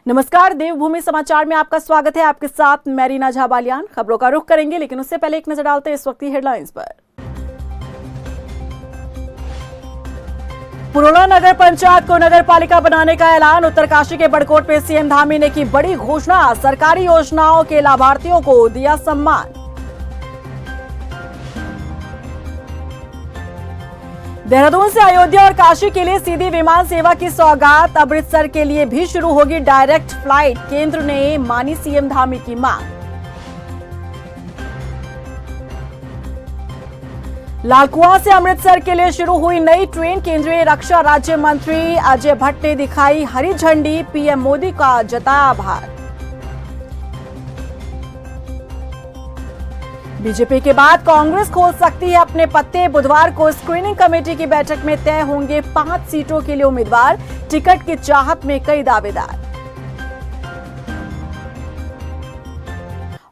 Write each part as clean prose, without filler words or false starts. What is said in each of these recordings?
नमस्कार, देवभूमि समाचार में आपका स्वागत है। आपके साथ मैं रीना झा बालियान। खबरों का रुख करेंगे, लेकिन उससे पहले एक नजर डालते हैं इस वक्त की हेडलाइंस पर। पुरोला नगर पंचायत को नगर पालिका बनाने का ऐलान। उत्तरकाशी के बड़कोट में सीएम धामी ने की बड़ी घोषणा। सरकारी योजनाओं के लाभार्थियों को दिया सम्मान। देहरादून से अयोध्या और काशी के लिए सीधी विमान सेवा की सौगात। अमृतसर के लिए भी शुरू होगी डायरेक्ट फ्लाइट। केंद्र ने मानी सीएम धामी की मांग। लालकुआं से अमृतसर के लिए शुरू हुई नई ट्रेन। केंद्रीय रक्षा राज्य मंत्री अजय भट्ट ने दिखाई हरी झंडी। पीएम मोदी का जताया आभार। बीजेपी के बाद कांग्रेस खोल सकती है अपने पत्ते। बुधवार को स्क्रीनिंग कमेटी की बैठक में तय होंगे 5 सीटों के लिए उम्मीदवार। टिकट की चाहत में कई दावेदार।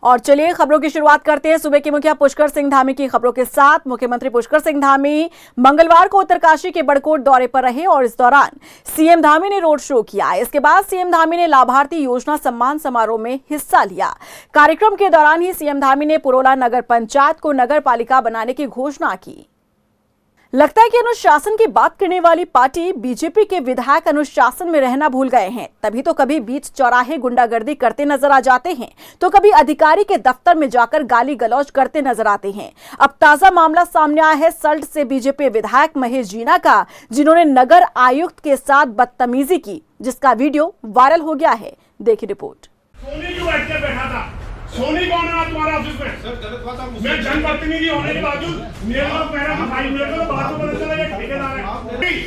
और चलिए खबरों की शुरुआत करते हैं सूबे के मुखिया पुष्कर सिंह धामी की खबरों के साथ। मुख्यमंत्री पुष्कर सिंह धामी मंगलवार को उत्तरकाशी के बड़कोट दौरे पर रहे और इस दौरान सीएम धामी ने रोड शो किया। इसके बाद सीएम धामी ने लाभार्थी योजना सम्मान समारोह में हिस्सा लिया। कार्यक्रम के दौरान ही सीएम धामी ने पुरोला नगर पंचायत को नगर पालिका बनाने की घोषणा की। लगता है कि अनुशासन की बात करने वाली पार्टी बीजेपी के विधायक अनुशासन में रहना भूल गए हैं। तभी तो कभी बीच चौराहे गुंडागर्दी करते नजर आ जाते हैं, तो कभी अधिकारी के दफ्तर में जाकर गाली गलौज करते नजर आते हैं। अब ताजा मामला सामने आया है सल्ट से बीजेपी विधायक महेश जीना का, जिन्होंने नगर आयुक्त के साथ बदतमीजी की, जिसका वीडियो वायरल हो गया है। देखिए रिपोर्ट। सोनी कौन है तुम्हारे ऑफिस में? सर गलत बात आप मैं जनप्रतिनिधि होने के बावजूद मेरे को बात को पता चला ये ठेकेदार है।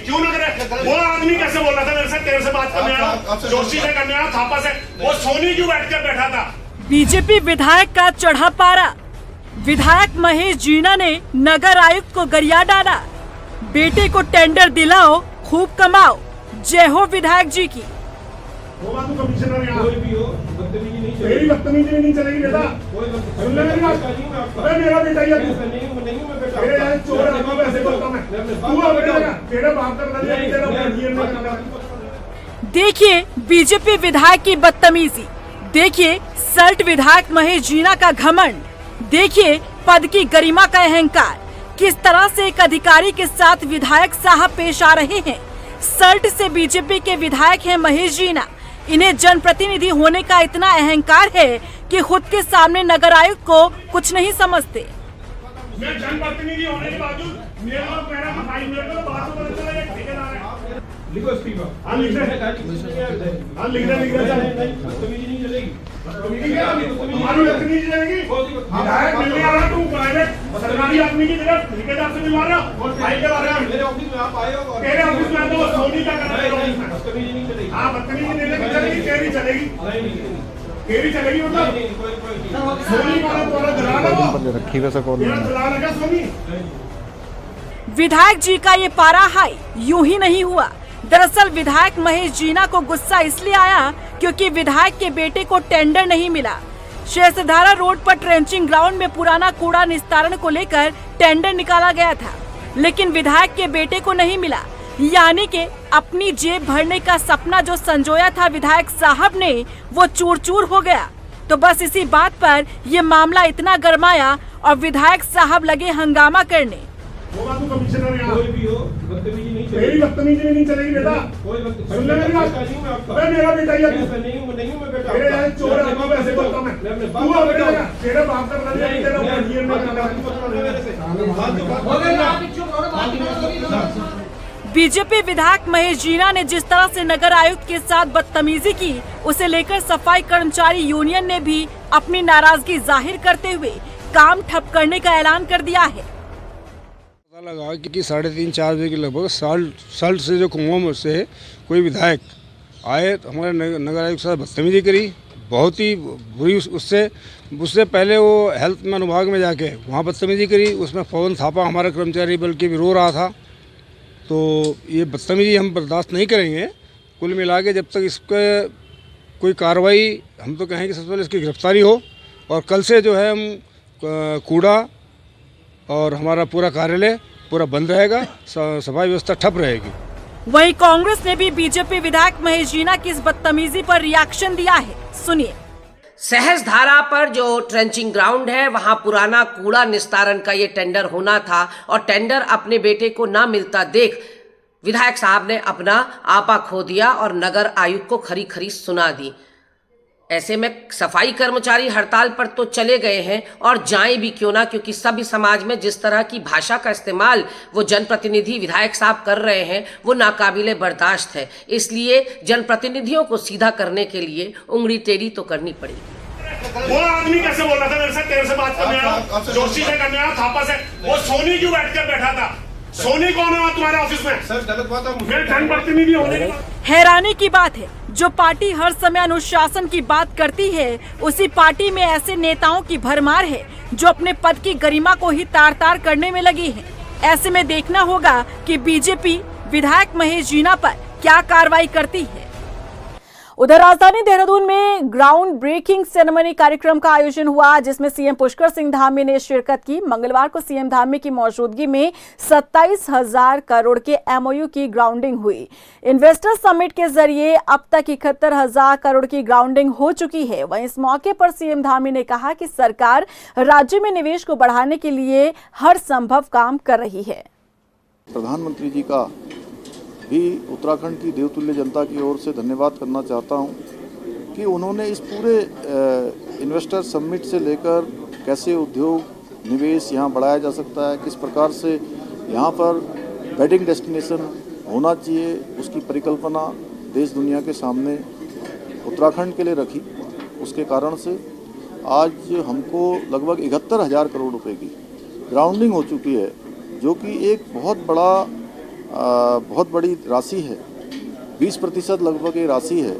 क्यों लग रहा है? वो आदमी कैसे बोल रहा था मेरे से? तेरे से बात करने आया, जोशी से करने आया, थापा से। वो सोनी क्यों बैठ कर बैठा था? बीजेपी विधायक का चढ़ा पारा। विधायक महेश जीना ने नगर आयुक्त को गरिया डाला। बेटे को टेंडर दिलाओ, खूब कमाओ। जय हो विधायक जी की। वो बात तो कमिश्नर यहाँ मेरी बदतमीजी नहीं चलेगी बेटा। सुन ले मेरी बात। अरे मेरा बेटा ही मेरे यहाँ चोर आदमी को ऐसे बोलता मैं। तू आ बेटा, तेरा बाप का तेरा। देखिए बीजेपी विधायक की बदतमीजी। देखिए सल्ट विधायक महेश जीना का घमंड। देखिए पद की गरिमा का अहंकार। किस तरह से एक अधिकारी के साथ विधायक साहब पेश आ रहे हैं। सल्ट से बीजेपी के विधायक हैं महेश जीना। इन्हें जनप्रतिनिधि होने का इतना अहंकार है कि खुद के सामने नगर आयुक्त को कुछ नहीं समझते। मैं जनप्रतिनिधि होने के बावजूद मेरे को बात को पता चला ये ठेकेदार है। लिखो इस्तीफा। हाँ लिख रहे नहीं चलेगी। तुम्हारी बदतमीजी चलेगी। विधायक मिलने आ रहा, तू प्राइवेट सरकारी आदमी की जगह ठेकेदार से मिलवा रहा भाई के बारे में। मेरे ऑफिस में आप आए हो। तेरे ऑफिस में तो सोनी का करना है। बदतमीजी नहीं चलेगी। हाँ बदतमीजी नहीं चलेगी। तेरी चलेगी। तेरी चलेगी मतलब सोनी वाला पूरा दलाल रखी वैसा कौन है सोनी। विधायक जी का ये पारा हाई यूं ही नहीं हुआ। दरअसल विधायक महेश जीना को गुस्सा इसलिए आया क्योंकि विधायक के बेटे को टेंडर नहीं मिला। शेषधारा रोड पर ट्रेंचिंग ग्राउंड में पुराना कूड़ा निस्तारण को लेकर टेंडर निकाला गया था, लेकिन विधायक के बेटे को नहीं मिला। यानी कि अपनी जेब भरने का सपना जो संजोया था विधायक साहब ने, वो चूर चूर हो गया। तो बस इसी बात पर ये मामला इतना गरमाया और विधायक साहब लगे हंगामा करने। वो बात तो कमिश्नर यहाँ मेरी बदतमीजी नहीं चलेगी बेटा। सुन ले मेरी बात। अरे मेरा बेटा ही मेरे यहाँ चोर आदमी को ऐसे बोलता मैं। तू आ बेटा, तेरा बाप का बीजेपी विधायक महेश जीना ने जिस तरह से नगर आयुक्त के साथ बदतमीजी की, उसे लेकर सफाई कर्मचारी यूनियन ने भी अपनी नाराजगी जाहिर करते हुए काम ठप करने का ऐलान कर दिया है। पता लगा कि 3:30-4 बजे के लगभग सल्ट से जो कुआं से कोई विधायक आए, हमारे नगर आयुक्त के साथ बदतमीजी करी, बहुत ही बुरी। उससे पहले वो हेल्थ में अनुभाग में जाके वहाँ बदतमीजी करी। उसमें फ़ौरन थापा हमारा कर्मचारी बल्कि भी रो रहा था। तो ये बदतमीजी हम बर्दाश्त नहीं करेंगे। कुल मिला के जब तक इसके कोई कार्रवाई, हम तो कहें कि सबसे पहले इसकी गिरफ्तारी हो, और कल से जो है हम कूड़ा और हमारा पूरा कार्यालय पूरा बंद रहेगा, सफाई व्यवस्था ठप रहेगी। वहीं कांग्रेस ने भी बीजेपी विधायक महेश जीना की इस बदतमीजी पर रिएक्शन दिया है। सुनिए। सहज धारा पर जो ट्रेंचिंग ग्राउंड है वहां पुराना कूड़ा निस्तारण का ये टेंडर होना था और टेंडर अपने बेटे को ना मिलता देख विधायक साहब ने अपना आपा खो दिया और नगर आयुक्त को खरी खरी सुना दी। ऐसे में सफाई कर्मचारी हड़ताल पर तो चले गए हैं और जाएं भी क्यों ना, क्योंकि सभी समाज में जिस तरह की भाषा का इस्तेमाल वो जनप्रतिनिधि विधायक साहब कर रहे हैं वो नाकाबिले बर्दाश्त है। इसलिए जनप्रतिनिधियों को सीधा करने के लिए उंगली टेढ़ी तो करनी पड़ेगी। वो आदमी कैसे बोल रहा था मेरे से, तेरे से बात करने आया, जोशी से करने आया, थापा से, वो सोनी क्यों बैठ कर बैठा था? सोनी कौन है तुम्हारे ऑफिस में? सर गलत बात है, मेरे जनप्रतिनिधि होने की। हैरानी की बात है, जो पार्टी हर समय अनुशासन की बात करती है उसी पार्टी में ऐसे नेताओं की भरमार है जो अपने पद की गरिमा को ही तार तार करने में लगी है। ऐसे में देखना होगा कि बीजेपी विधायक महेश जीना पर क्या कार्रवाई करती है। उधर राजधानी देहरादून में ग्राउंड ब्रेकिंग सेरेमनी कार्यक्रम का आयोजन हुआ जिसमें सीएम पुष्कर सिंह धामी ने शिरकत की। मंगलवार को सीएम धामी की मौजूदगी में 27,000 करोड़ के एमओयू की ग्राउंडिंग हुई। इन्वेस्टर समिट के जरिए अब तक 71,000 करोड़ की ग्राउंडिंग हो चुकी है। वहीं इस मौके पर सीएम धामी ने कहा कि सरकार राज्य में निवेश को बढ़ाने के लिए हर संभव काम कर रही है। प्रधानमंत्री जी का भी उत्तराखंड की देवतुल्य जनता की ओर से धन्यवाद करना चाहता हूं कि उन्होंने इस पूरे इन्वेस्टर समिट से लेकर कैसे उद्योग निवेश यहां बढ़ाया जा सकता है, किस प्रकार से यहां पर वेडिंग डेस्टिनेशन होना चाहिए, उसकी परिकल्पना देश दुनिया के सामने उत्तराखंड के लिए रखी। उसके कारण से आज हमको लगभग 71,000 करोड़ रुपए की ग्राउंडिंग हो चुकी है, जो कि एक बहुत बड़ी राशि है। 20% लगभग ये राशि है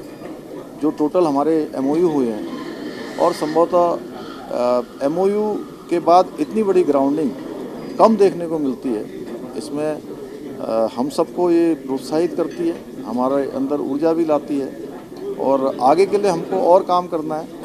जो टोटल हमारे एमओयू हुए हैं और संभवतः एमओयू के बाद इतनी बड़ी ग्राउंडिंग कम देखने को मिलती है। इसमें हम सबको ये प्रोत्साहित करती है, हमारे अंदर ऊर्जा भी लाती है और आगे के लिए हमको और काम करना है।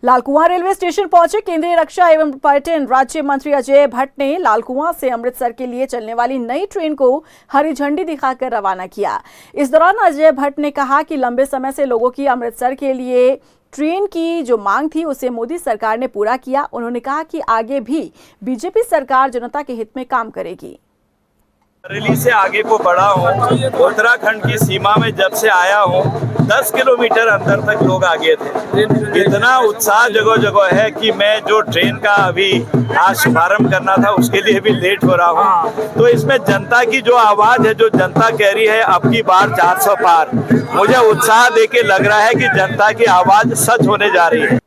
लालकुआं रेलवे स्टेशन पहुंचे केंद्रीय रक्षा एवं पर्यटन राज्य मंत्री अजय भट्ट ने लालकुआं से अमृतसर के लिए चलने वाली नई ट्रेन को हरी झंडी दिखाकर रवाना किया। इस दौरान अजय भट्ट ने कहा कि लंबे समय से लोगों की अमृतसर के लिए ट्रेन की जो मांग थी उसे मोदी सरकार ने पूरा किया। उन्होंने कहा कि आगे भी बीजेपी सरकार जनता के हित में काम करेगी। बरेली से आगे को बढ़ा हूँ, उत्तराखंड की सीमा में जब से आया हूँ 10 किलोमीटर अंदर तक लोग आगे थे। इतना उत्साह जगह जगह है कि मैं जो ट्रेन का अभी आज शुभारंभ करना था उसके लिए भी लेट हो रहा हूँ। तो इसमें जनता की जो आवाज है, जो जनता कह रही है अब की बार 400 पार, मुझे उत्साह देके लग रहा है कि जनता की आवाज सच होने जा रही है।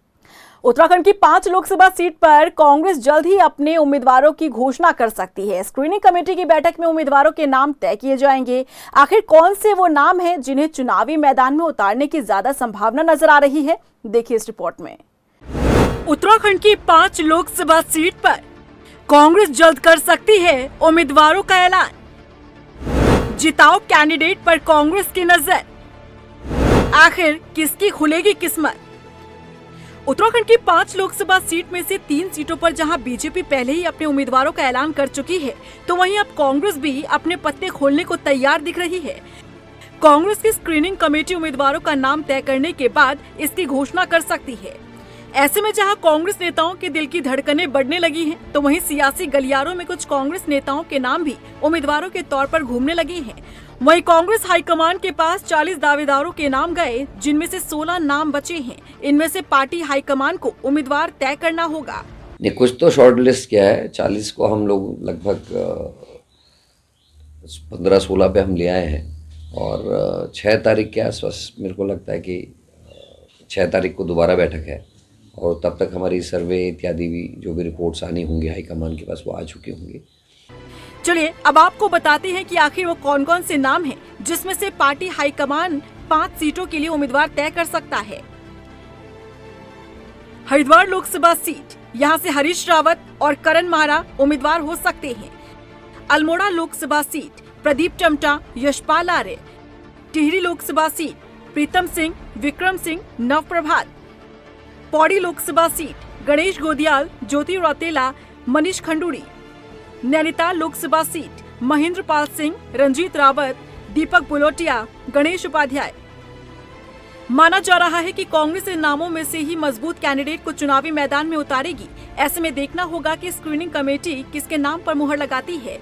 उत्तराखंड की 5 लोकसभा सीट पर कांग्रेस जल्द ही अपने उम्मीदवारों की घोषणा कर सकती है। स्क्रीनिंग कमेटी की बैठक में उम्मीदवारों के नाम तय किए जाएंगे। आखिर कौन से वो नाम हैं जिन्हें चुनावी मैदान में उतारने की ज्यादा संभावना नजर आ रही है, देखिए इस रिपोर्ट में। उत्तराखंड की 5 लोकसभा सीट पर कांग्रेस जल्द कर सकती है उम्मीदवारों का ऐलान। जिताओ कैंडिडेट पर कांग्रेस की नजर, आखिर किसकी खुलेगी किस्मत। उत्तराखंड की 5 लोकसभा सीट में से 3 सीटों पर जहां बीजेपी पहले ही अपने उम्मीदवारों का ऐलान कर चुकी है, तो वहीं अब कांग्रेस भी अपने पत्ते खोलने को तैयार दिख रही है। कांग्रेस की स्क्रीनिंग कमेटी उम्मीदवारों का नाम तय करने के बाद इसकी घोषणा कर सकती है। ऐसे में जहां कांग्रेस नेताओं के दिल की धड़कनें बढ़ने लगी हैं, तो वहीं सियासी गलियारों में कुछ कांग्रेस नेताओं के नाम भी उम्मीदवारों के तौर पर घूमने लगे हैं। वहीं कांग्रेस हाईकमान के पास 40 दावेदारों के नाम गए, जिनमें से 16 नाम बचे हैं। इनमें से पार्टी हाईकमान को उम्मीदवार तय करना होगा। कुछ तो शॉर्ट लिस्ट किया है, 40 को हम लोग लगभग 15-16 पे हम ले आए हैं और 6 तारीख के आसपास मेरे को लगता है कि 6 तारीख को दोबारा बैठक है और तब तक हमारी सर्वे इत्यादि भी जो भी रिपोर्ट्स आनी होंगी हाईकमान के पास वो आ चुकी होंगी। चलिए अब आपको बताते हैं कि आखिर वो कौन कौन से नाम हैं जिसमें से पार्टी हाईकमान 5 सीटों के लिए उम्मीदवार तय कर सकता है। हरिद्वार लोकसभा सीट, यहां से हरीश रावत और करण मारा उम्मीदवार हो सकते हैं। Almora Lok Sabha seat, Pradeep Tamta, Yashpal Arya. Tehri Lok Sabha seat, Pritam Singh, Vikram Singh, Nav Prabhat. Pauri Lok Sabha seat, Ganesh Godiyal, ज्योति रौतेला, मनीष खंडूड़ी। नैनीताल लोकसभा सीट, महेंद्र पाल सिंह, रंजीत रावत, दीपक बुलोटिया, गणेश उपाध्याय। माना जा रहा है कि कांग्रेस इन नामों में से ही मजबूत कैंडिडेट को चुनावी मैदान में उतारेगी। ऐसे में देखना होगा कि स्क्रीनिंग कमेटी किसके नाम पर मुहर लगाती है।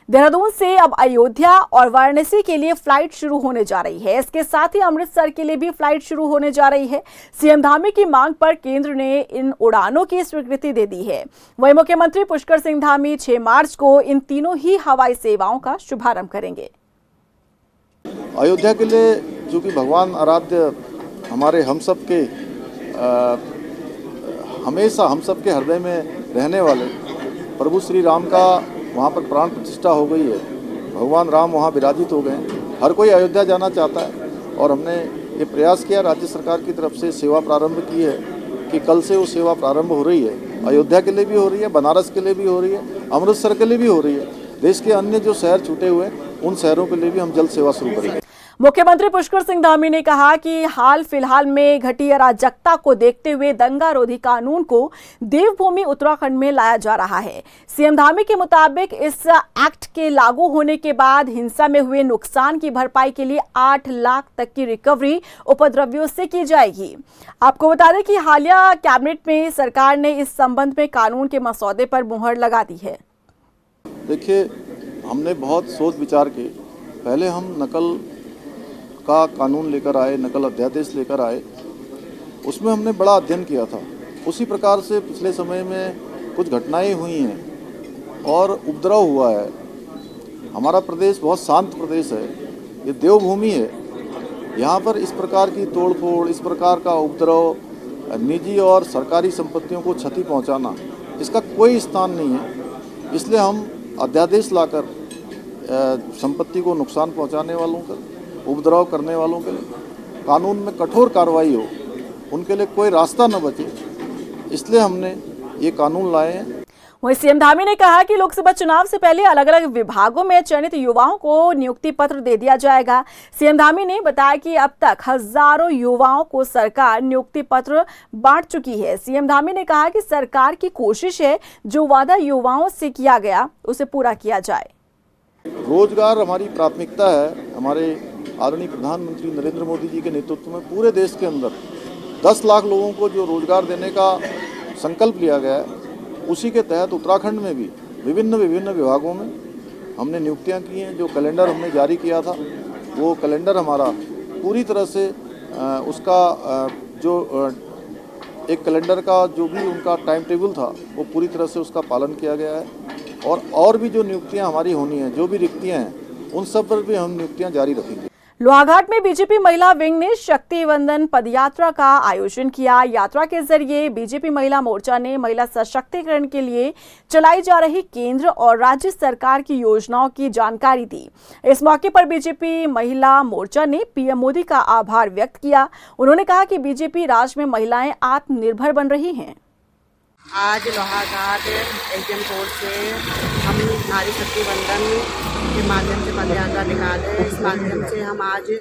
देहरादून से अब अयोध्या और वाराणसी के लिए फ्लाइट शुरू होने जा रही है। इसके साथ ही अमृतसर के लिए भी फ्लाइट शुरू होने जा रही है। सीएम धामी की मांग पर केंद्र ने इन उड़ानों की स्वीकृति दे दी है। वहीं मुख्यमंत्री पुष्कर सिंह धामी 6 मार्च को इन तीनों ही हवाई सेवाओं का शुभारंभ करेंगे। अयोध्या के लिए चूँकि भगवान आराध्य हमारे हम सब के हमेशा हम सब के हृदय में रहने वाले प्रभु श्री राम का वहाँ पर प्राण प्रतिष्ठा हो गई है। भगवान राम वहाँ विराजित हो गए। हर कोई अयोध्या जाना चाहता है और हमने ये प्रयास किया, राज्य सरकार की तरफ से सेवा प्रारंभ की है कि कल से वो सेवा प्रारंभ हो रही है। अयोध्या के लिए भी हो रही है, बनारस के लिए भी हो रही है, अमृतसर के लिए भी हो रही है। देश के अन्य जो शहर छूटे हुए हैं उन शहरों के लिए भी हम जल्द सेवा शुरू करेंगे। मुख्यमंत्री पुष्कर सिंह धामी ने कहा कि हाल फिलहाल में घटी अराजकता को देखते हुए दंगा रोधी कानून को देवभूमि उत्तराखंड में लाया जा रहा है। सीएम धामी के मुताबिक इस एक्ट के लागू होने के बाद हिंसा में हुए नुकसान की भरपाई के लिए 8 लाख तक की रिकवरी उपद्रवियों से की जाएगी। आपको बता दें कि हालिया कैबिनेट में सरकार ने इस संबंध में कानून के मसौदे पर मुहर लगा दी है। देखिए, हमने बहुत सोच विचार के पहले हम नकल का कानून लेकर आए, नकल अध्यादेश लेकर आए। उसमें हमने बड़ा अध्ययन किया था। उसी प्रकार से पिछले समय में कुछ घटनाएं हुई हैं और उपद्रव हुआ है। हमारा प्रदेश बहुत शांत प्रदेश है, ये देवभूमि है। यहाँ पर इस प्रकार की तोड़फोड़, इस प्रकार का उपद्रव, निजी और सरकारी संपत्तियों को क्षति पहुँचाना, इसका कोई स्थान नहीं है। इसलिए हम अध्यादेश लाकर संपत्ति को नुकसान पहुँचाने वालों का, उपद्रव करने वालों के लिए कानून में कठोर कार्रवाई हो, उनके लिए कोई रास्ता न बचे, इसलिए हमने ये कानून लाए हैं। वहीं सीएम धामी ने कहा कि लोकसभा चुनाव से पहले अलग अलग विभागों में चयनित युवाओं को नियुक्ति पत्र दे दिया जाएगा। सीएम धामी ने बताया कि अब तक हजारों युवाओं को सरकार नियुक्ति पत्र बांट चुकी है। सीएम धामी ने कहा कि सरकार की कोशिश है जो वादा युवाओं से किया गया उसे पूरा किया जाए। रोजगार हमारी प्राथमिकता है। हमारे आदरणीय प्रधानमंत्री नरेंद्र मोदी जी के नेतृत्व में पूरे देश के अंदर 10 लाख लोगों को जो रोजगार देने का संकल्प लिया गया है, उसी के तहत उत्तराखंड में भी विभिन्न विभागों में हमने नियुक्तियां की हैं। जो कैलेंडर हमने जारी किया था, वो कैलेंडर हमारा पूरी तरह से एक कैलेंडर का जो भी उनका टाइम टेबल था, वो पूरी तरह से उसका पालन किया गया है। और भी जो नियुक्तियां हमारी होनी हैं, जो भी रिक्तियां हैं, उन सब पर भी हम नियुक्तियां जारी रखेंगे। लोहाघाट में बीजेपी महिला विंग ने शक्ति वंदन पदयात्रा का आयोजन किया। यात्रा के जरिए बीजेपी महिला मोर्चा ने महिला सशक्तिकरण के लिए चलाई जा रही केंद्र और राज्य सरकार की योजनाओं की जानकारी दी। इस मौके पर बीजेपी महिला मोर्चा ने पीएम मोदी का आभार व्यक्त किया। उन्होंने कहा कि बीजेपी राज में महिलाएं आत्मनिर्भर बन रही हैं। आज लोहाघाट एसडीएम कोर्ट से हम नारी शक्ति वंदन के माध्यम से पदयात्रा निकाले। इस माध्यम से हम आज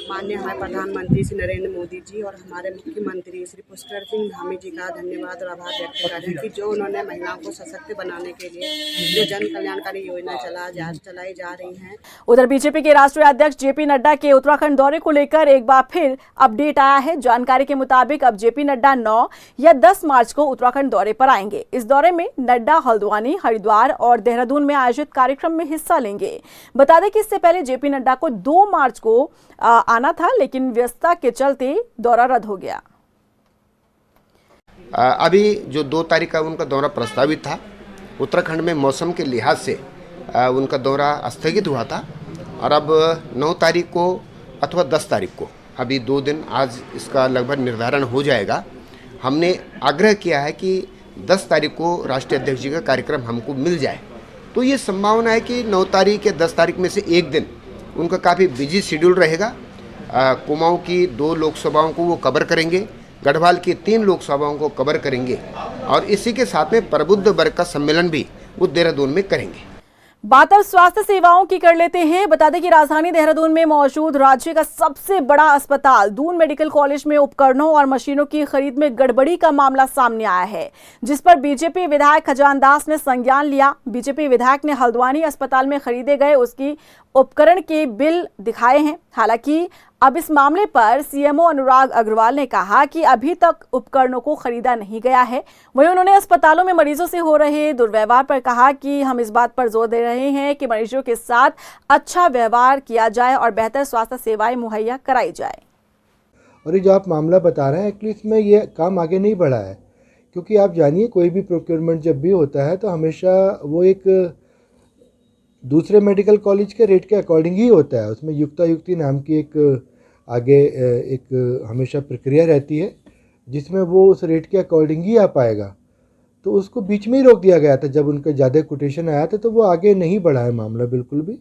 माननीय हमारे प्रधानमंत्री श्री नरेंद्र मोदी जी और हमारे मुख्यमंत्री श्री पुष्कर सिंह धामी जी का धन्यवाद और आभार व्यक्त करें कि जो उन्होंने महिलाओं को सशक्त बनाने के लिए जो जन कल्याणकारी योजना चलाई जा रही हैं। उधर बीजेपी के राष्ट्रीय अध्यक्ष जेपी नड्डा के उत्तराखंड दौरे को लेकर एक बार फिर अपडेट आया है। जानकारी के मुताबिक अब जेपी नड्डा 9 या 10 मार्च को उत्तराखंड दौरे पर आएंगे। इस दौरे में नड्डा हल्द्वानी, हरिद्वार और देहरादून में आयोजित कार्यक्रम में हिस्सा लेंगे। बता दें कि इससे पहले जेपी नड्डा को 2 मार्च को आना था, लेकिन व्यस्तता के चलते दौरा रद्द हो गया। अभी जो 2 तारीख का उनका दौरा प्रस्तावित था, उत्तराखंड में मौसम के लिहाज से उनका दौरा स्थगित हुआ था और अब 9 तारीख को अथवा 10 तारीख को, अभी 2 दिन आज इसका लगभग निर्धारण हो जाएगा। हमने आग्रह किया है कि 10 तारीख को राष्ट्रीय अध्यक्ष जी का कार्यक्रम हमको मिल जाए, तो ये संभावना है कि 9 तारीख या 10 तारीख में से एक दिन उनका काफ़ी बिजी शेड्यूल रहेगा। कुमाऊं की 2 लोकसभाओं को वो कवर करेंगे, गढ़वाल की 3 लोकसभाओं को कवर करेंगे और इसी के साथ में प्रबुद्ध वर्ग का सम्मेलन भी वो देहरादून में करेंगे। बात अब स्वास्थ्य सेवाओं की कर लेते हैं। बता दें कि राजधानी देहरादून में मौजूद राज्य का सबसे बड़ा अस्पताल दून मेडिकल कॉलेज में उपकरणों और मशीनों की खरीद में गड़बड़ी का मामला सामने आया है, जिस पर बीजेपी विधायक खजान दास ने संज्ञान लिया। बीजेपी विधायक ने हल्द्वानी अस्पताल में खरीदे गए उसकी उपकरण के बिल दिखाए हैं। हालांकि अब इस मामले पर सीएमओ अनुराग अग्रवाल ने कहा कि अभी तक उपकरणों को खरीदा नहीं गया है। वहीं उन्होंने अस्पतालों में मरीजों से हो रहे दुर्व्यवहार पर कहा कि हम इस बात पर जोर दे रहे हैं कि मरीजों के साथ अच्छा व्यवहार किया जाए और बेहतर स्वास्थ्य सेवाएं मुहैया कराई जाए। और ये जो आप मामला बता रहे हैं, एक्चुअली इसमें ये काम आगे नहीं बढ़ा है, क्योंकि आप जानिए कोई भी प्रोक्योरमेंट जब भी होता है तो हमेशा वो एक दूसरे मेडिकल कॉलेज के रेट के अकॉर्डिंग ही होता है। उसमें युक्तायुक्ति नाम की एक हमेशा प्रक्रिया रहती है जिसमें वो उस रेट के अकॉर्डिंग ही आ पाएगा। तो उसको बीच में ही रोक दिया गया था। जब उनका ज़्यादा कोटेशन आया था तो वो आगे नहीं बढ़ा है मामला बिल्कुल भी।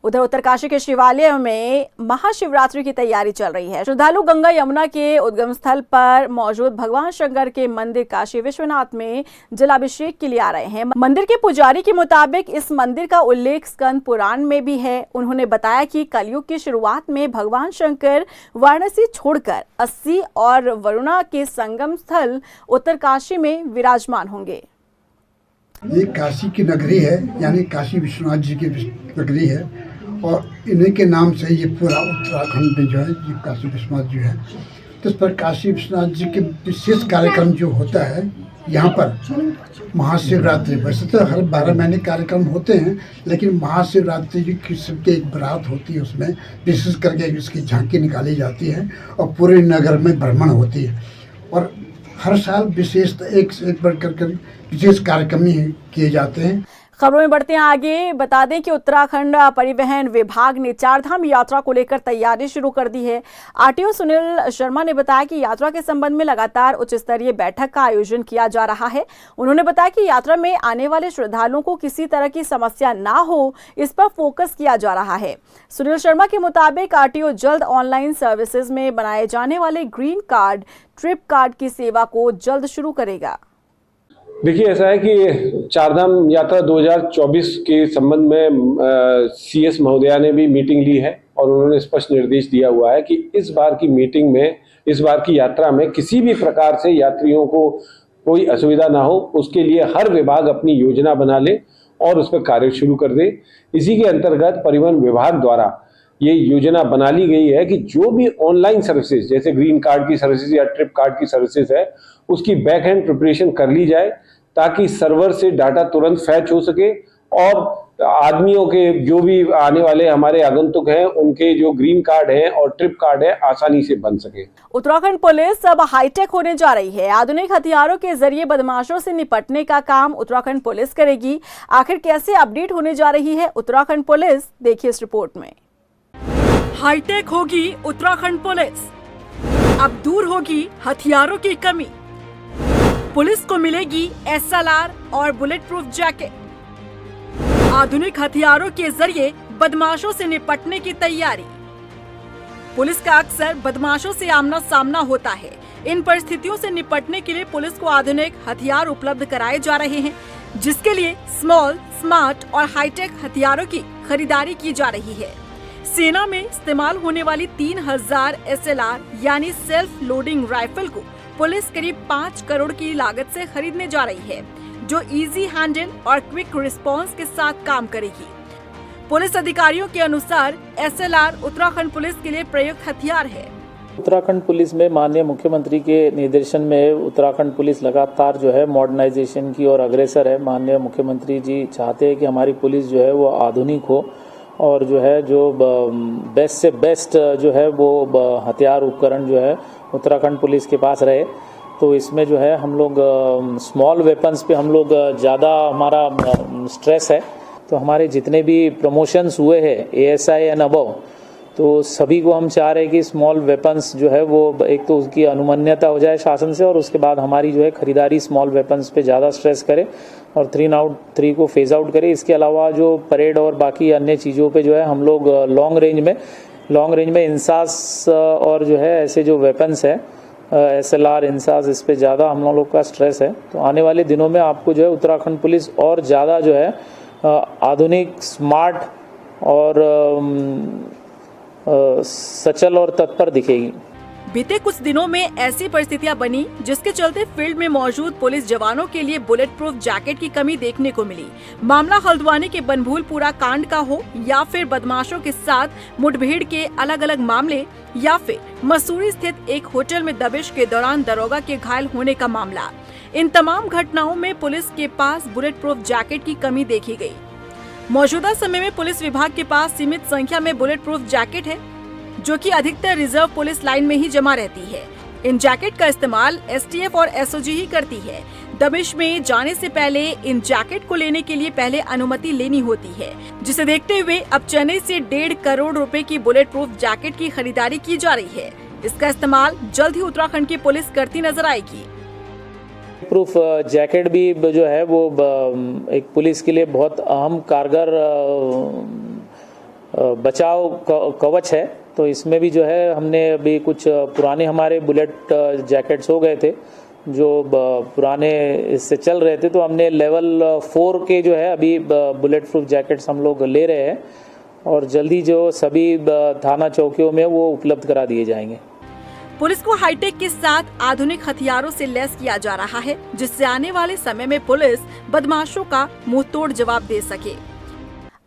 उधर उत्तरकाशी के शिवालय में महाशिवरात्रि की तैयारी चल रही है। श्रद्धालु गंगा यमुना के उद्गम स्थल पर मौजूद भगवान शंकर के मंदिर काशी विश्वनाथ में जलाभिषेक के लिए आ रहे हैं। मंदिर के पुजारी के मुताबिक इस मंदिर का उल्लेख स्कंद पुराण में भी है। उन्होंने बताया कि कलयुग की शुरुआत में भगवान शंकर वाराणसी छोड़कर अस्सी और वरुणा के संगम स्थल उत्तरकाशी में विराजमान होंगे। ये काशी की नगरी है, यानी काशी विश्वनाथ जी की नगरी है और इन्हीं के नाम से ये पूरा उत्तराखंड में जो है ये काशी विश्वनाथ जी है। तो इस पर काशी विश्वनाथ जी के विशेष कार्यक्रम जो होता है यहाँ पर महाशिवरात्रि, वैसे तो हर 12 महीने कार्यक्रम होते हैं, लेकिन महाशिवरात्रि की किस्म की एक बारात होती है, उसमें विशेष करके इसकी झांकी निकाली जाती है और पूरे नगर में भ्रमण होती है। और हर साल विशेष एक से एक बढ़कर विशेष कार्यक्रम किए जाते हैं। खबरों में बढ़ते हैं आगे। बता दें कि उत्तराखंड परिवहन विभाग ने चारधाम यात्रा को लेकर तैयारी शुरू कर दी है। आरटीओ सुनील शर्मा ने बताया कि यात्रा के संबंध में लगातार उच्च स्तरीय बैठक का आयोजन किया जा रहा है। उन्होंने बताया कि यात्रा में आने वाले श्रद्धालुओं को किसी तरह की समस्या ना हो, इस पर फोकस किया जा रहा है। सुनील शर्मा के मुताबिक आरटीओ जल्द ऑनलाइन सर्विसेज में बनाए जाने वाले ग्रीन कार्ड, ट्रिप कार्ड की सेवा को जल्द शुरू करेगा। देखिए, ऐसा है कि चारधाम यात्रा 2024 के संबंध में सीएस महोदया ने भी मीटिंग ली है और उन्होंने स्पष्ट निर्देश दिया हुआ है कि इस बार की मीटिंग में, इस बार की यात्रा में किसी भी प्रकार से यात्रियों को कोई असुविधा ना हो, उसके लिए हर विभाग अपनी योजना बना ले और उस पर कार्य शुरू कर दे। इसी के अंतर्गत परिवहन विभाग द्वारा ये योजना बना ली गई है कि जो भी ऑनलाइन सर्विसेज जैसे ग्रीन कार्ड की सर्विसेज या ट्रिप कार्ड की सर्विसेज है, उसकी बैक हैंड प्रिपरेशन कर ली जाए ताकि सर्वर से डाटा तुरंत फैच हो सके और आदमियों के जो भी आने वाले हमारे आगंतुक हैं उनके जो ग्रीन कार्ड है और ट्रिप कार्ड है आसानी से बन सके। उत्तराखंड पुलिस अब हाईटेक होने जा रही है। आधुनिक हथियारों के जरिए बदमाशों से निपटने का काम उत्तराखंड पुलिस करेगी। आखिर कैसे अपडेट होने जा रही है उत्तराखंड पुलिस, देखिए इस रिपोर्ट में। हाईटेक होगी उत्तराखंड पुलिस, अब दूर होगी हथियारों की कमी। पुलिस को मिलेगी एसएलआर और बुलेट प्रूफ जैकेट। आधुनिक हथियारों के जरिए बदमाशों से निपटने की तैयारी। पुलिस का अक्सर बदमाशों से आमना सामना होता है। इन परिस्थितियों से निपटने के लिए पुलिस को आधुनिक हथियार उपलब्ध कराए जा रहे हैं, जिसके लिए स्मॉल, स्मार्ट और हाईटेक हथियारों की खरीदारी की जा रही है। सेना में इस्तेमाल होने वाली 3000 एसएलआर यानी सेल्फ लोडिंग राइफल को पुलिस करीब 5 करोड़ की लागत से खरीदने जा रही है, जो इजी हैंडल और क्विक रिस्पांस के साथ काम करेगी। पुलिस अधिकारियों के अनुसार एसएलआर उत्तराखंड पुलिस के लिए प्रयुक्त हथियार है। उत्तराखंड पुलिस में माननीय मुख्यमंत्री के निर्देशन में उत्तराखंड पुलिस लगातार जो है मॉडर्नाइजेशन की ओर अग्रसर है। माननीय मुख्यमंत्री जी चाहते हैं कि हमारी पुलिस जो है वो आधुनिक हो और जो है जो बेस्ट से बेस्ट जो है वो हथियार उपकरण जो है उत्तराखंड पुलिस के पास रहे। तो इसमें जो है हम लोग स्मॉल वेपन्स पे हम लोग ज़्यादा हमारा स्ट्रेस है। तो हमारे जितने भी प्रमोशंस हुए हैं ASI एंड अबव, तो सभी को हम चाह रहे हैं कि स्मॉल वेपन्स जो है वो एक तो उसकी अनुमान्यता हो जाए शासन से और उसके बाद हमारी जो है खरीदारी स्मॉल वेपन्स पे ज़्यादा स्ट्रेस करे और 3 को फेज आउट करे। इसके अलावा जो परेड और बाकी अन्य चीज़ों पे जो है हम लोग लॉन्ग रेंज में इंसास और जो है ऐसे जो वेपन्स है SLR इंसास, इस पे ज़्यादा हम लोग का स्ट्रेस है। तो आने वाले दिनों में आपको जो है उत्तराखंड पुलिस और ज़्यादा जो है आधुनिक, स्मार्ट और सचल और तत्पर दिखेगी। बीते कुछ दिनों में ऐसी परिस्थितियां बनी जिसके चलते फील्ड में मौजूद पुलिस जवानों के लिए बुलेट प्रूफ जैकेट की कमी देखने को मिली। मामला हल्द्वानी के बनभूलपुरा कांड का हो या फिर बदमाशों के साथ मुठभेड़ के अलग अलग मामले या फिर मसूरी स्थित एक होटल में दबिश के दौरान दरोगा के घायल होने का मामला, इन तमाम घटनाओं में पुलिस के पास बुलेट प्रूफ जैकेट की कमी देखी गयी। मौजूदा समय में पुलिस विभाग के पास सीमित संख्या में बुलेट प्रूफ जैकेट है, जो कि अधिकतर रिजर्व पुलिस लाइन में ही जमा रहती है। इन जैकेट का इस्तेमाल एसटीएफ और एसओजी ही करती है। दबिश में जाने से पहले इन जैकेट को लेने के लिए पहले अनुमति लेनी होती है, जिसे देखते हुए अब चेन्नई से 1.5 करोड़ रुपए की बुलेट प्रूफ जैकेट की खरीदारी की जा रही है। इसका इस्तेमाल जल्द ही उत्तराखंड की पुलिस करती नजर आएगी। प्रूफ जैकेट भी जो है वो एक पुलिस के लिए बहुत अहम कारगर बचाव कवच है। तो इसमें भी जो है हमने अभी कुछ पुराने हमारे बुलेट जैकेट्स हो गए थे जो पुराने इससे चल रहे थे, तो हमने लेवल 4 के जो है अभी बुलेट प्रूफ जैकेट्स हम लोग ले रहे हैं और जल्दी जो सभी थाना चौकियों में वो उपलब्ध करा दिए जाएंगे। पुलिस को हाईटेक के साथ आधुनिक हथियारों से लैस किया जा रहा है, जिससे आने वाले समय में पुलिस बदमाशों का मुंहतोड़ जवाब दे सके।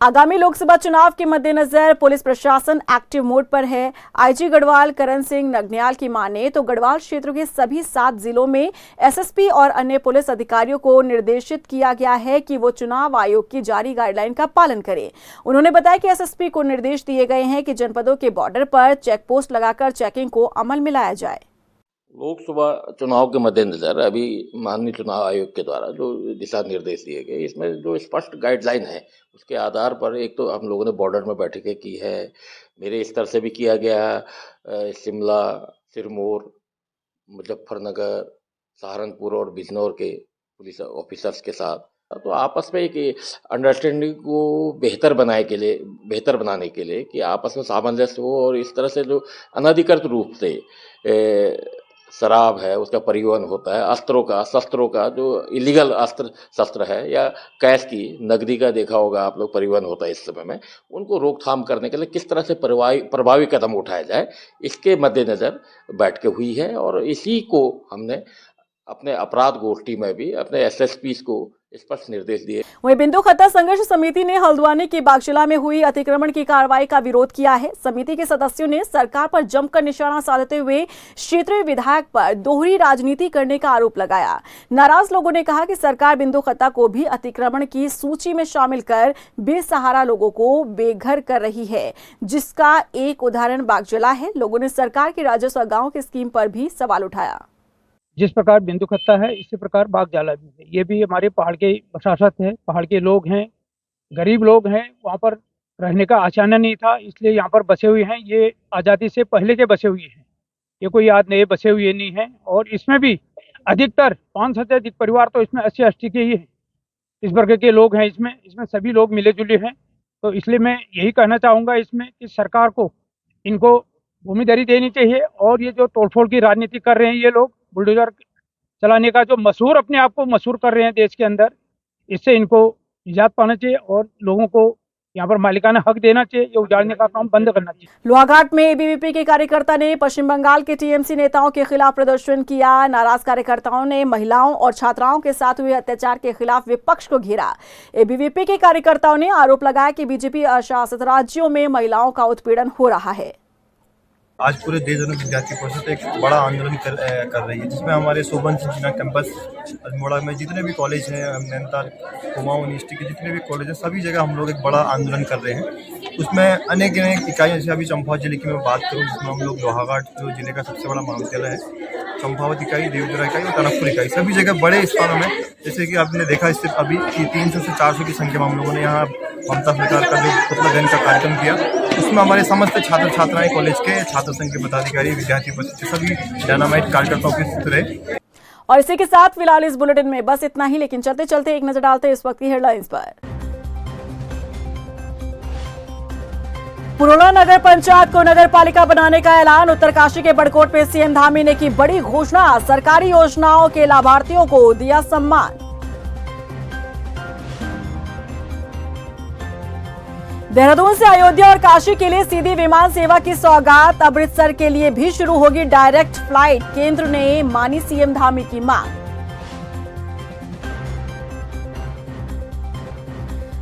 आगामी लोकसभा चुनाव के मद्देनजर पुलिस प्रशासन एक्टिव मोड पर है। आईजी गढ़वाल करण सिंह नगनियाल की माने तो गढ़वाल क्षेत्र के सभी 7 जिलों में एसएसपी और अन्य पुलिस अधिकारियों को निर्देशित किया गया है कि वो चुनाव आयोग की जारी गाइडलाइन का पालन करें। उन्होंने बताया कि एसएसपी को निर्देश दिए गए हैं कि जनपदों के बॉर्डर पर चेक पोस्ट लगाकर चेकिंग को अमल में लाया जाए। लोकसभा चुनाव के मद्देनजर अभी माननीय चुनाव आयोग के द्वारा जो दिशा निर्देश दिए गए, इसमें जो स्पष्ट गाइडलाइन है उसके आधार पर एक तो हम लोगों ने बॉर्डर में बैठकें की है, मेरे स्तर से भी किया गया है, शिमला, सिरमौर, मुजफ्फरनगर, सहारनपुर और बिजनौर के पुलिस ऑफिसर्स के साथ, तो आपस में एक अंडरस्टैंडिंग को बेहतर बनाने के लिए कि आपस में सामंजस्य हो और इस तरह से जो अनधिकृत रूप से शराब है उसका परिवहन होता है, शस्त्रों का जो इलीगल अस्त्र शस्त्र है या कैश की नकदी का देखा होगा आप लोग परिवहन होता है इस समय में, उनको रोकथाम करने के लिए किस तरह से प्रभावी कदम उठाया जाए, इसके मद्देनजर बैठकें हुई है और इसी को हमने अपने अपराध गोष्ठी में भी अपने एसएसपी को स्पष्ट निर्देश दिए। वहीं बिंदु खत्ता संघर्ष समिति ने हल्द्वानी की बागशिला में हुई अतिक्रमण की कार्रवाई का विरोध किया है। समिति के सदस्यों ने सरकार पर जमकर निशाना साधते हुए क्षेत्रीय विधायक पर दोहरी राजनीति करने का आरोप लगाया। नाराज लोगों ने कहा कि सरकार बिंदु खत्ता को भी अतिक्रमण की सूची में शामिल कर बेसहारा लोगों को बेघर कर रही है, जिसका एक उदाहरण बागजिला है। लोगों ने सरकार की राजस्व गाँव की स्कीम पर भी सवाल उठाया। जिस प्रकार बिंदु खत्ता है इसी प्रकार बागजाला भी है। ये भी हमारे पहाड़ के वसाहत है, पहाड़ के लोग हैं, गरीब लोग हैं, वहाँ पर रहने का आचार्य नहीं था, इसलिए यहाँ पर बसे हुए हैं। ये आज़ादी से पहले के बसे हुए हैं, ये कोई आज नए बसे हुए नहीं हैं। और इसमें भी अधिकतर 500 से अधिक परिवार तो इसमें 80-80 के ही हैं, इस वर्ग के लोग हैं। इसमें सभी लोग मिले जुले हैं। तो इसलिए मैं यही कहना चाहूँगा इसमें कि सरकार को इनको भूमिदरी देनी चाहिए। और ये जो तोड़फोड़ की राजनीति कर रहे हैं ये लोग, बुलडोजर चलाने का जो अपने आप को मशहूर कर रहे हैं देश के अंदर, इससे इनको निजात पाना चाहिए और लोगों को यहाँ पर मालिकाना हक देना चाहिए। ये उजाड़ने का काम बंद करना चाहिए। लोहाघाट में एबीवीपी के कार्यकर्ता ने पश्चिम बंगाल के टीएमसी नेताओं के खिलाफ प्रदर्शन किया। नाराज कार्यकर्ताओं ने महिलाओं और छात्राओं के साथ हुए अत्याचार के खिलाफ विपक्ष को घेरा। एबीवीपी के कार्यकर्ताओं ने आरोप लगाया कि बीजेपी अशासित राज्यों में महिलाओं का उत्पीड़न हो रहा है। आज पूरे देश भर में विद्यार्थी परिषद एक बड़ा आंदोलन कर रही है, जिसमें हमारे शोभन सिंह कैंपस अल्मोड़ा में जितने भी कॉलेज हैं, नैनीताल, कुमाऊं यूनिवर्सिटी के जितने भी कॉलेज हैं, सभी जगह हम लोग एक बड़ा आंदोलन कर रहे हैं। उसमें अनेक इकाइयाँ, जैसे अभी चंपावत जिले की मैं बात करूँ, जिसमें हम लोग लोहाघाट जो जिले का सबसे बड़ा महाविद्यालय है, चंपावत इकाई, देवपुरा इकाई और टनकपुर इकाई, सभी जगह बड़े स्थानों में, जैसे कि आपने देखा इससे अभी 300 से 400 की संख्या में हम लोगों ने यहाँ ममता सरकार का जो पुतला दहन का कार्यक्रम किया, उसमें हमारे समस्त छात्र छात्राएं, कॉलेज के छात्र संघ के पदाधिकारी, विद्यार्थी परिषद के सभी डायनामाइट कार्यकर्ता उपस्थित रहे। और इसी के साथ फिलहाल इस बुलेटिन में बस इतना ही, लेकिन चलते चलते एक नजर डालते हैं इस वक्त की हेडलाइंस पर। पुरोला नगर पंचायत को नगर पालिका बनाने का ऐलान। उत्तरकाशी के बड़कोट में सीएम धामी ने की बड़ी घोषणा। सरकारी योजनाओं के लाभार्थियों को दिया सम्मान। देहरादून से अयोध्या और काशी के लिए सीधी विमान सेवा की सौगात। अमृतसर के लिए भी शुरू होगी डायरेक्ट फ्लाइट। केंद्र ने मानी सीएम धामी की मांग।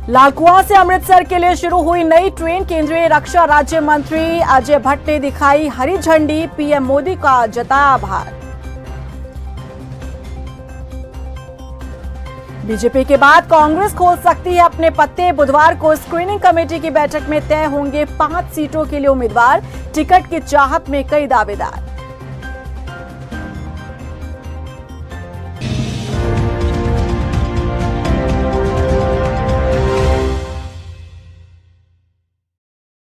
लालकुआं से अमृतसर के लिए शुरू हुई नई ट्रेन। केंद्रीय रक्षा राज्य मंत्री अजय भट्ट ने दिखाई हरी झंडी। पीएम मोदी का जताया आभार। बीजेपी के बाद कांग्रेस खोल सकती है अपने पत्ते। बुधवार को स्क्रीनिंग कमेटी की बैठक में तय होंगे 5 सीटों के लिए उम्मीदवार। टिकट की चाहत में कई दावेदार।